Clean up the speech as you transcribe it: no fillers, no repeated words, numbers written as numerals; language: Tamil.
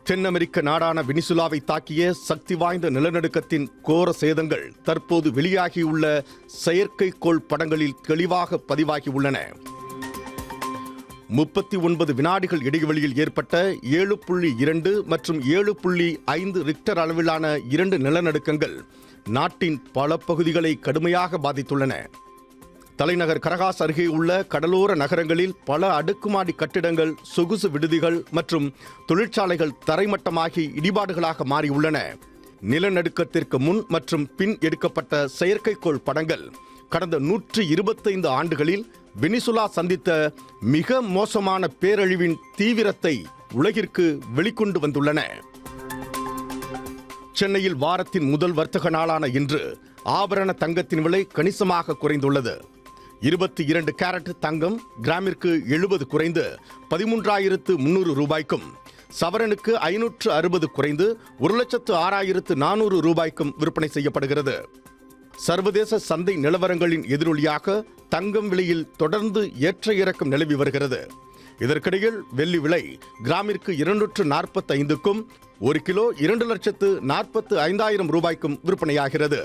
தென் அமெரிக்க நாடான வெனிசுலாவை தாக்கிய சக்தி வாய்ந்த நிலநடுக்கத்தின் கோர சேதங்கள் தற்போது வெளியாகியுள்ள செயற்கைக்கோள் படங்களில் தெளிவாக பதிவாகியுள்ளன. 39 வினாடிகள் இடைவெளியில் ஏற்பட்ட 7.2 மற்றும் 7.5 ரிக்டர் அளவிலான 2 நிலநடுக்கங்கள் நாட்டின் பல பகுதிகளை கடுமையாக பாதித்துள்ளன. தலைநகர் கரகாஸ் அருகே உள்ள கடலோர நகரங்களில் பல அடுக்குமாடி கட்டிடங்கள், சொகுசு விடுதிகள் மற்றும் தொழிற்சாலைகள் தரைமட்டமாகி இடிபாடுகளாக மாறியுள்ளன. நிலநடுக்கத்திற்கு முன் மற்றும் பின் எடுக்கப்பட்ட செயற்கைக்கோள் படங்கள் கடந்த 125 ஆண்டுகளில் வெனிசுலா சந்தித்த மிக மோசமான பேரழிவின் தீவிரத்தை உலகிற்கு வெளிக்கொண்டு வந்துள்ளன. சென்னையில் வாரத்தின் முதல் வர்த்தக நாளான இன்று ஆபரண தங்கத்தின் விலை கணிசமாக குறைந்துள்ளது. 22 கேரட் தங்கம் கிராமிற்கு 70 குறைந்து 13,300 ரூபாய்க்கும், சவரனுக்கு 560 குறைந்து 1,06,400 ரூபாய்க்கும் விற்பனை செய்யப்படுகிறது. சர்வதேச சந்தை நிலவரங்களின் எதிரொலியாக தங்கம் விலையில் தொடர்ந்து ஏற்ற இறக்கம் நிலவி வருகிறது. இதற்கிடையில் வெள்ளி விலை கிராமிற்கு 245க்கும், 1 கிலோ 2,45,000 ரூபாய்க்கும் விற்பனையாகிறது.